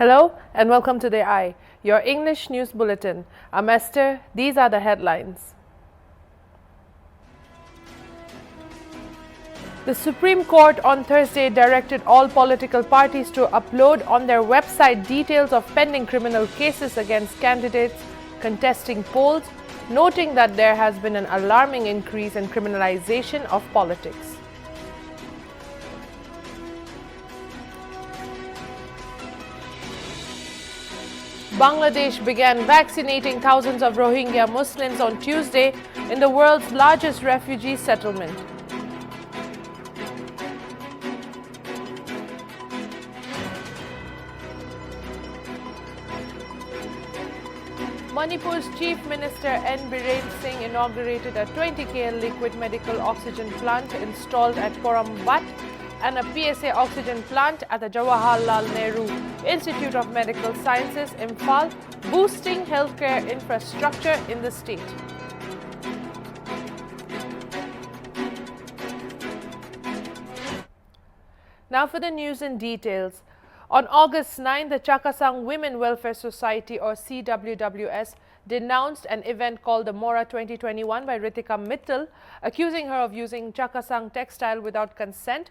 Hello and welcome to the Eye, your English news bulletin. I'm Esther. These are the headlines. The Supreme Court on Thursday directed all political parties to upload on their website details of pending criminal cases against candidates contesting polls, noting that there has been an alarming increase in criminalization of politics. Bangladesh began vaccinating thousands of Rohingya Muslims on Tuesday in the world's largest refugee settlement. Manipur's Chief Minister N. Biren Singh inaugurated a 20 KL liquid medical oxygen plant installed at Korambat and a PSA oxygen plant at the Jawaharlal Nehru Institute of Medical Sciences, Imphal, boosting healthcare infrastructure in the state. Now for the news in details. On August 9, the Chakasang Women Welfare Society, or CWWS, denounced an event called the Mora 2021 by Ritika Mittal, accusing her of using Chakasang textile without consent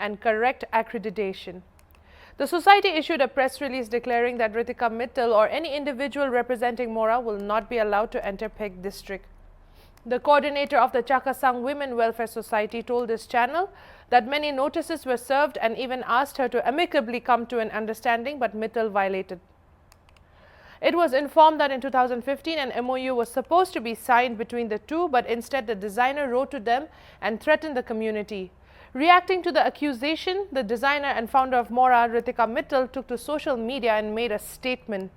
and correct accreditation. The society issued a press release declaring that Ritika Mittal or any individual representing Mora will not be allowed to enter Peg district. The coordinator of the Chakasang Women Welfare Society told this channel that many notices were served and even asked her to amicably come to an understanding, but Mittal violated. It was informed that in 2015 an MOU was supposed to be signed between the two, but instead the designer wrote to them and threatened the community. Reacting to the accusation, the designer and founder of Mora, Ritika Mittal, took to social media and made a statement.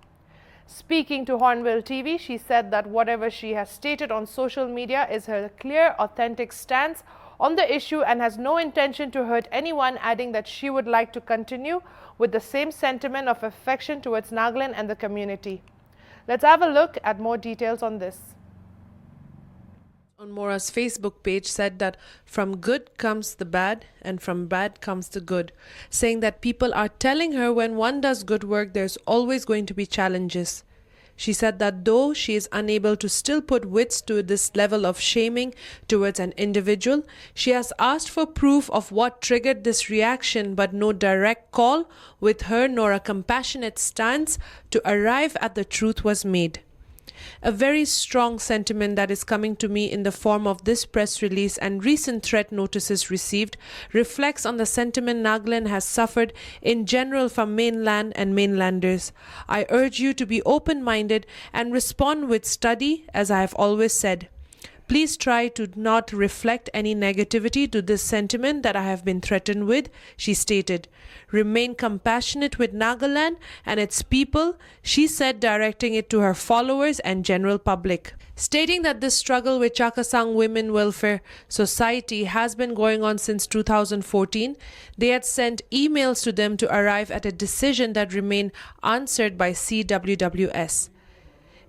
Speaking to HornbillTV, she said that whatever she has stated on social media is her clear, authentic stance on the issue and has no intention to hurt anyone, adding that she would like to continue with the same sentiment of affection towards Nagaland and the community. Let's have a look at more details on this. On Mora's Facebook page said that from good comes the bad and from bad comes the good, saying that people are telling her when one does good work there's always going to be challenges. She said that though she is unable to still put wits to this level of shaming towards an individual, she has asked for proof of what triggered this reaction, but no direct call with her nor a compassionate stance to arrive at the truth was made. A very strong sentiment that is coming to me in the form of this press release and recent threat notices received reflects on the sentiment Nagaland has suffered in general from mainland and mainlanders. I urge you to be open-minded and respond with study, as I have always said. Please try to not reflect any negativity to this sentiment that I have been threatened with, she stated. Remain compassionate with Nagaland and its people, she said, directing it to her followers and general public. Stating that this struggle with Chakasang Women Welfare Society has been going on since 2014, they had sent emails to them to arrive at a decision that remained answered by CWWS.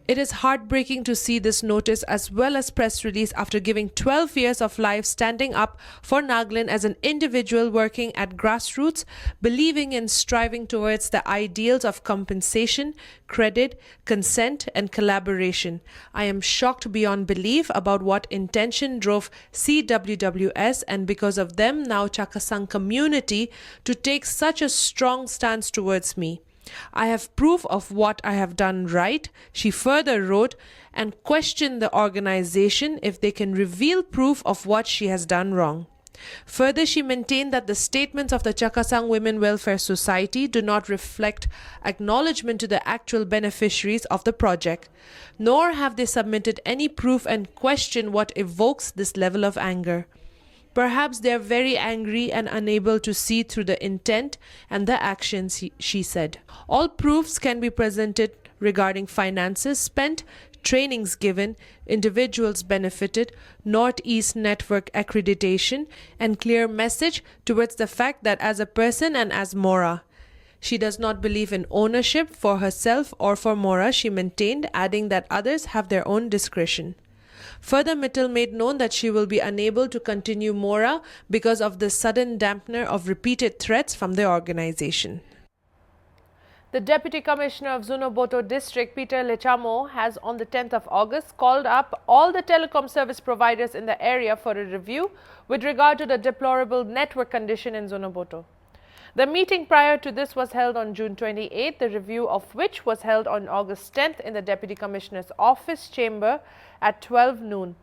It is heartbreaking to see this notice as well as press release after giving 12 years of life standing up for Nagaland as an individual working at grassroots, believing in striving towards the ideals of compensation, credit, consent and collaboration. I am shocked beyond belief about what intention drove CWWS and because of them now Chakasang community to take such a strong stance towards me. I have proof of what I have done right, she further wrote, and questioned the organization if they can reveal proof of what she has done wrong. Further, she maintained that the statements of the Chakasang Women Welfare Society do not reflect acknowledgement to the actual beneficiaries of the project, nor have they submitted any proof and question what evokes this level of anger. Perhaps they are very angry and unable to see through the intent and the actions, she said. All proofs can be presented regarding finances spent, trainings given, individuals benefited, Northeast Network accreditation, and clear message towards the fact that as a person and as Mora. She does not believe in ownership for herself or for Mora, she maintained, adding that others have their own discretion. Further, Mittal made known that she will be unable to continue Mora because of the sudden dampener of repeated threats from the organization. The Deputy Commissioner of Zunoboto District, Peter Lechamo, has on the 10th of August called up all the telecom service providers in the area for a review with regard to the deplorable network condition in Zunoboto. The meeting prior to this was held on June 28, the review of which was held on August 10th in the Deputy Commissioner's office chamber at 12 noon.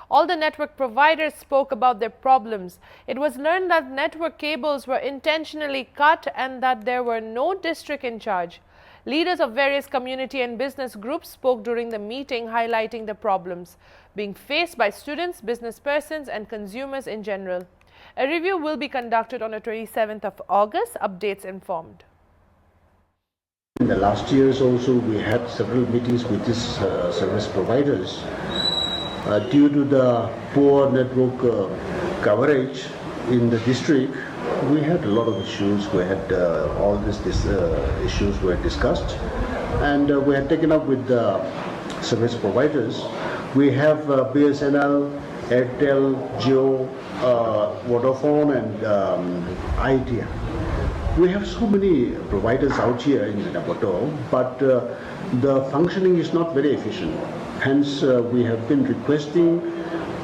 All the network providers spoke about their problems. It was learned that network cables were intentionally cut and that there were no district in charge. Leaders of various community and business groups spoke during the meeting, highlighting the problems being faced by students, business persons and consumers in general. A review will be conducted on the 27th of August, updates informed. In the last years also we had several meetings with these service providers. Due to the poor network coverage in the district, we had a lot of issues. We had all these issues were discussed, and we had taken up with the service providers. We have BSNL, Airtel, Jio, Vodafone, and Idea. We have so many providers out here in Zunoboto, but the functioning is not very efficient. Hence, we have been requesting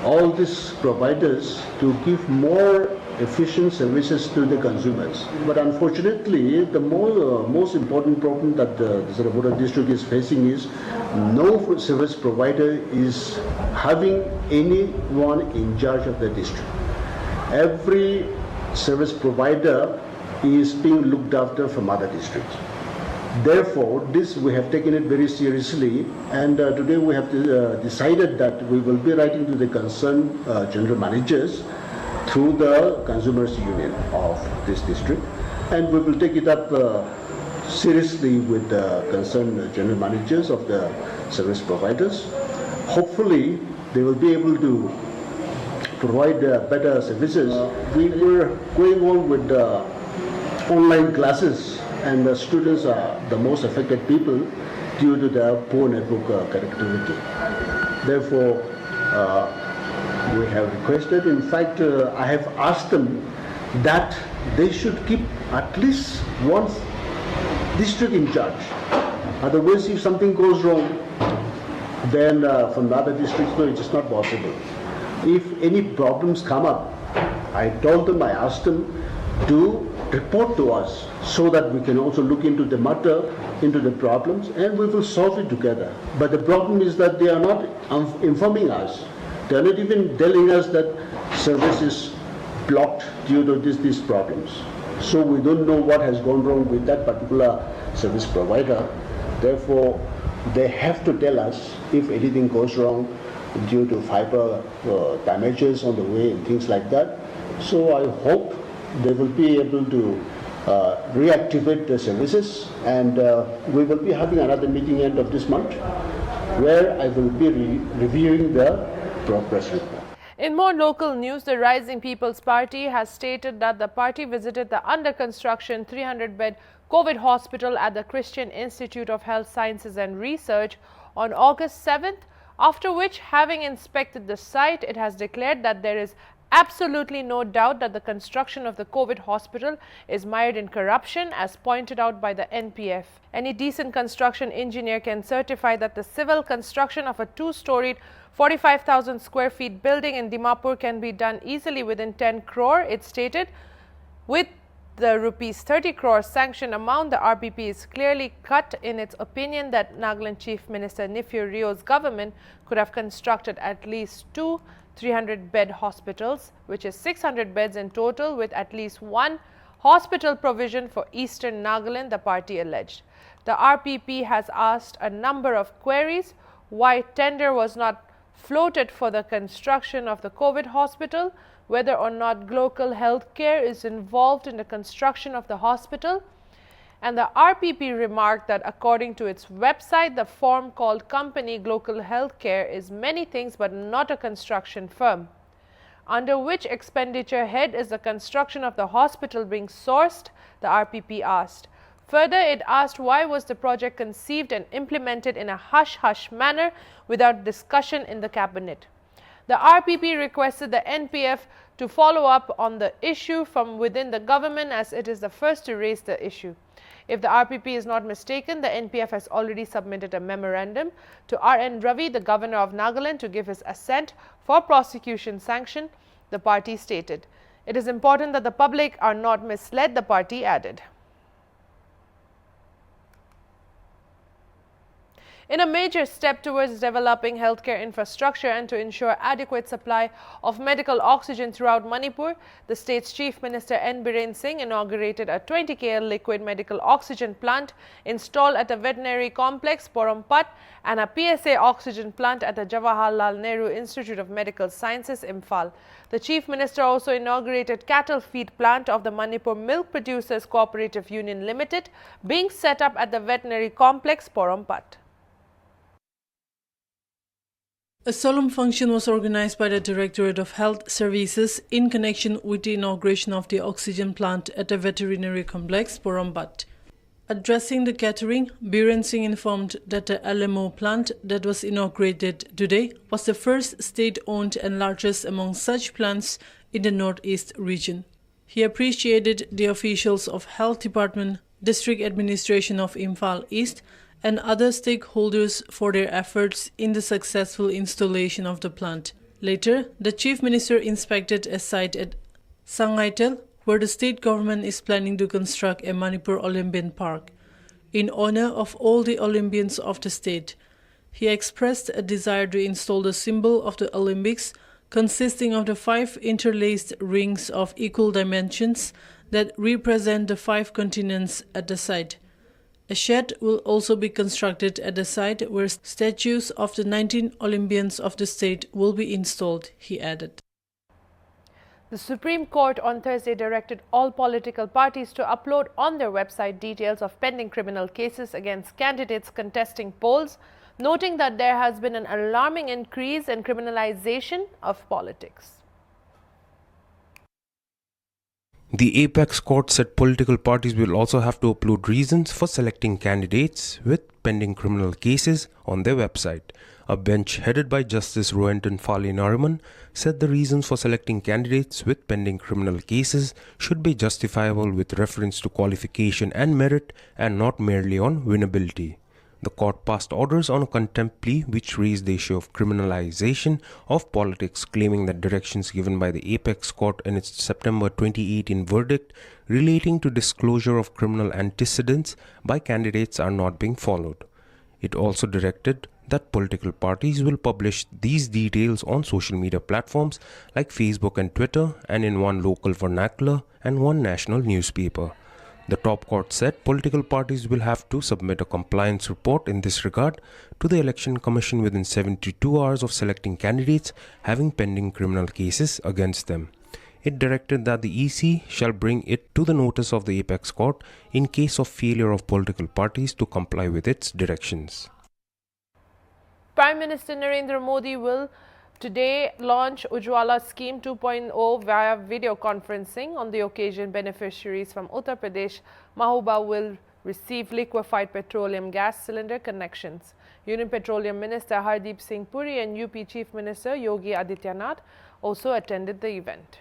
all these providers to give more efficient services to the consumers. But unfortunately, the most important problem that the Zunoboto district is facing is no service provider is having anyone in charge of the district. Every service provider is being looked after from other districts. Therefore, this we have taken it very seriously, and today we have decided that we will be writing to the concerned general managers through the consumers union of this district, and we will take it up seriously with the concerned general managers of the service providers. Hopefully, they will be able to provide better services. We were going on with online classes, and the students are the most affected people due to their poor network connectivity. Therefore, we have requested, in fact, I have asked them that they should keep at least one district in charge. Otherwise, if something goes wrong, then from the other districts, no, it is not possible. If any problems come up, I told them, I asked them to report to us so that we can also look into the matter, into the problems, and we will solve it together. But the problem is that they are not informing us. They are not even telling us that service is blocked due to these problems. So we don't know what has gone wrong with that particular service provider. Therefore, they have to tell us if anything goes wrong due to fiber damages on the way and things like that. So I hope they will be able to reactivate the services, and we will be having another meeting end of this month where I will be reviewing the progress report. In more local news, the Rising People's Party has stated that the party visited the under-construction 300-bed COVID hospital at the Christian Institute of Health Sciences and Research on August 7th, after which, having inspected the site, it has declared that there is absolutely no doubt that the construction of the COVID hospital is mired in corruption, as pointed out by the NPF. Any decent construction engineer can certify that the civil construction of a two-storied 45,000 square feet building in Dimapur can be done easily within 10 crore, it stated. With the rupees 30 crore sanction amount, the RPP is clearly cut in its opinion that Nagaland Chief Minister Nifyu Rio's government could have constructed at least two 300-bed hospitals, which is 600 beds in total, with at least one hospital provision for Eastern Nagaland, the party alleged. The RPP has asked a number of queries: why tender was not floated for the construction of the COVID hospital, whether or not local healthcare is involved in the construction of the hospital. And the RPP remarked that according to its website, the firm called Company Global Healthcare is many things but not a construction firm. Under which expenditure head is the construction of the hospital being sourced, the RPP asked. Further, it asked why was the project conceived and implemented in a hush-hush manner without discussion in the cabinet. The RPP requested the NPF to follow up on the issue from within the government, as it is the first to raise the issue. If the RPP is not mistaken, the NPF has already submitted a memorandum to R.N. Ravi, the governor of Nagaland, to give his assent for prosecution sanction, the party stated. It is important that the public are not misled, the party added. In a major step towards developing healthcare infrastructure and to ensure adequate supply of medical oxygen throughout Manipur, the state's Chief Minister N. Biren Singh inaugurated a 20 KL liquid medical oxygen plant installed at a veterinary complex, Porompat, and a PSA oxygen plant at the Jawaharlal Nehru Institute of Medical Sciences, Imphal. The Chief Minister also inaugurated cattle feed plant of the Manipur Milk Producers Cooperative Union Limited, being set up at the veterinary complex, Porompat. A solemn function was organized by the Directorate of Health Services in connection with the inauguration of the oxygen plant at the veterinary complex, Porompat. Addressing the gathering, Biren Singh informed that the LMO plant that was inaugurated today was the first state-owned and largest among such plants in the northeast region. He appreciated the officials of Health Department, District Administration of Imphal East, and other stakeholders for their efforts in the successful installation of the plant. Later, the Chief Minister inspected a site at Sangaitel, where the state government is planning to construct a Manipur Olympian Park in honor of all the Olympians of the state. He expressed a desire to install the symbol of the Olympics, consisting of the 5 interlaced rings of equal dimensions that represent the 5 continents at the site. A shed will also be constructed at the site where statues of the 19 Olympians of the state will be installed, he added. The Supreme Court on Thursday directed all political parties to upload on their website details of pending criminal cases against candidates contesting polls, noting that there has been an alarming increase in criminalization of politics. The Apex Court said political parties will also have to upload reasons for selecting candidates with pending criminal cases on their website. A bench headed by Justice Roenton Fali Nariman said the reasons for selecting candidates with pending criminal cases should be justifiable with reference to qualification and merit and not merely on winnability. The court passed orders on a contempt plea which raised the issue of criminalization of politics, claiming that directions given by the Apex Court in its September 2018 verdict relating to disclosure of criminal antecedents by candidates are not being followed. It also directed that political parties will publish these details on social media platforms like Facebook and Twitter, and in one local vernacular and one national newspaper. The top court said political parties will have to submit a compliance report in this regard to the Election Commission within 72 hours of selecting candidates having pending criminal cases against them. It directed that the EC shall bring it to the notice of the Apex Court in case of failure of political parties to comply with its directions. Prime Minister Narendra Modi will today launch Ujjwala Scheme 2.0 via video conferencing. On the occasion, beneficiaries from Uttar Pradesh, Mahoba will receive liquefied petroleum gas cylinder connections. Union Petroleum Minister Hardeep Singh Puri and UP Chief Minister Yogi Adityanath also attended the event.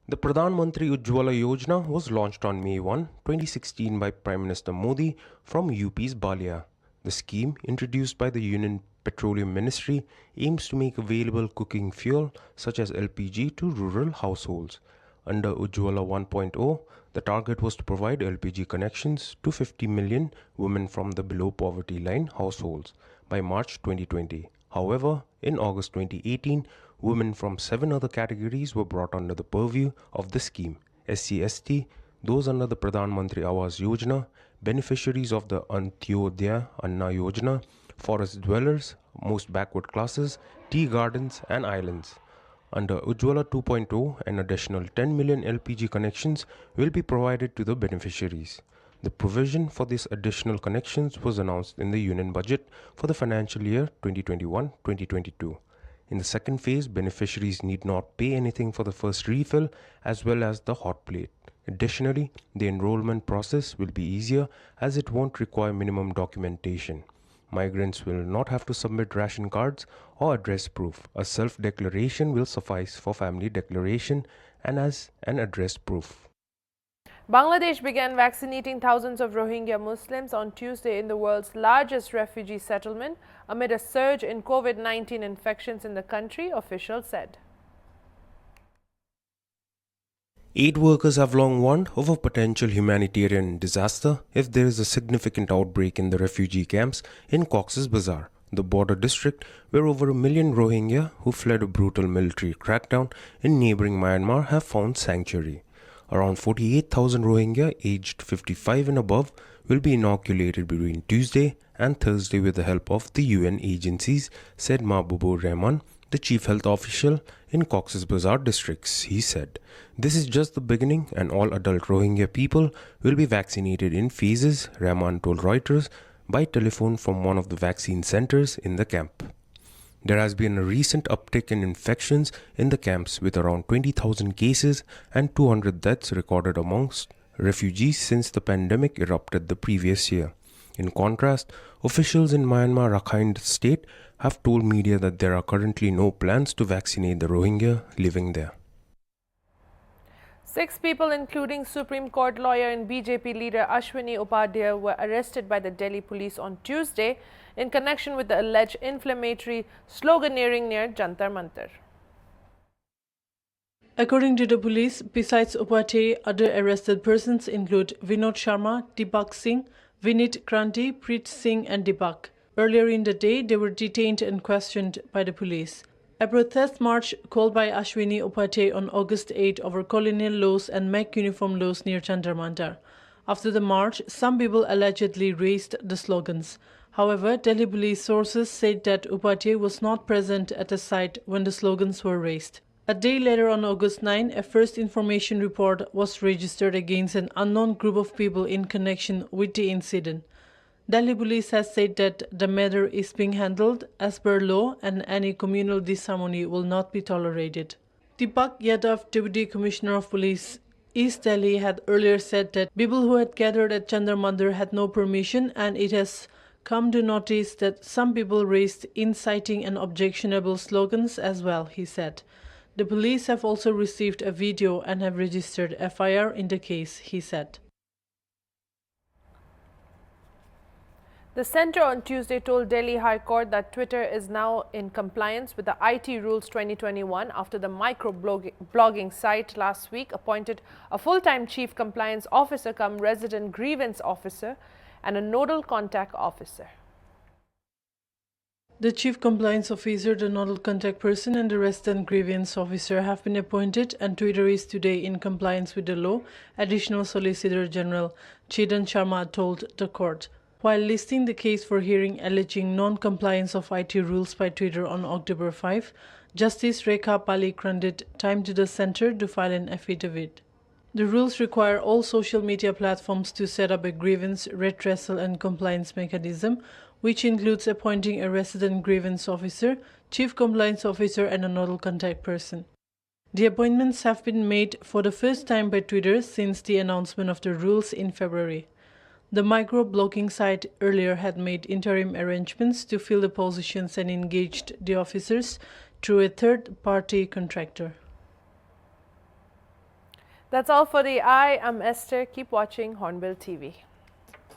The Pradhan Mantri Ujjwala Yojana was launched on May 1, 2016 by Prime Minister Modi from UP's Balia. The scheme, introduced by the Union Petroleum Ministry, aims to make available cooking fuel such as LPG to rural households. Under Ujjwala 1.0, the target was to provide LPG connections to 50 million women from the below poverty line households by March 2020. However, in August 2018, women from 7 other categories were brought under the purview of the scheme: SC/ST, those under the Pradhan Mantri Awas Yojana, beneficiaries of the Antyodaya Anna Yojana, forest dwellers, most backward classes, tea gardens and islands. Under Ujjwala 2.0, an additional 10 million LPG connections will be provided to the beneficiaries. The provision for these additional connections was announced in the Union Budget for the financial year 2021-2022. In the second phase, beneficiaries need not pay anything for the first refill as well as the hot plate. Additionally, the enrollment process will be easier as it won't require minimum documentation. Migrants will not have to submit ration cards or address proof. A self-declaration will suffice for family declaration and as an address proof. Bangladesh began vaccinating thousands of Rohingya Muslims on Tuesday in the world's largest refugee settlement amid a surge in COVID-19 infections in the country, officials said. Aid workers have long warned of a potential humanitarian disaster if there is a significant outbreak in the refugee camps in Cox's Bazar, the border district where over 1 million Rohingya who fled a brutal military crackdown in neighboring Myanmar have found sanctuary. Around 48,000 Rohingya aged 55 and above will be inoculated between Tuesday and Thursday with the help of the UN agencies, said Mahbubur Rahman, the chief health official in Cox's Bazar districts. He said, "This is just the beginning and all adult Rohingya people will be vaccinated in phases," Rahman told Reuters by telephone from one of the vaccine centers in the camp. There has been a recent uptick in infections in the camps with around 20,000 cases and 200 deaths recorded amongst refugees since the pandemic erupted the previous year. In contrast, officials in Myanmar Rakhine State have told media that there are currently no plans to vaccinate the Rohingya living there. 6 people, including Supreme Court lawyer and BJP leader Ashwini Upadhyay, were arrested by the Delhi police on Tuesday in connection with the alleged inflammatory sloganeering near Jantar Mantar. According to the police, besides Upadhyay, other arrested persons include Vinod Sharma, Deepak Singh, Vinit Kranti, Preet Singh and Deepak. Earlier in the day, they were detained and questioned by the police. A protest march called by Ashwini Upadhyay on August 8 over colonial laws and make uniform laws near Jantar Mantar. After the march, some people allegedly raised the slogans. However, Delhi police sources said that Upadhyay was not present at the site when the slogans were raised. A day later, on August 9, a first information report was registered against an unknown group of people in connection with the incident. Delhi police has said that the matter is being handled as per law and any communal disharmony will not be tolerated. Deepak Yadav, Deputy Commissioner of Police, East Delhi, had earlier said that people who had gathered at Jantar Mantar had no permission, and it has come to notice that some people raised inciting and objectionable slogans as well, he said. The police have also received a video and have registered FIR in the case, he said. The centre on Tuesday told Delhi High Court that Twitter is now in compliance with the IT Rules 2021 after the micro-blogging site last week appointed a full-time chief compliance officer cum resident grievance officer and a nodal contact officer. The chief compliance officer, the nodal contact person and the resident grievance officer have been appointed, and Twitter is today in compliance with the law, Additional Solicitor General Chetan Sharma told the court. While listing the case for hearing alleging non-compliance of IT rules by Twitter on October 5, Justice Rekha Pali granted time to the centre to file an affidavit. The rules require all social media platforms to set up a grievance, redressal and compliance mechanism, which includes appointing a resident grievance officer, chief compliance officer and a nodal contact person. The appointments have been made for the first time by Twitter since the announcement of the rules in February. The micro-blogging site earlier had made interim arrangements to fill the positions and engaged the officers through a third-party contractor. That's all for the eye. I'm Esther. Keep watching Hornbill TV.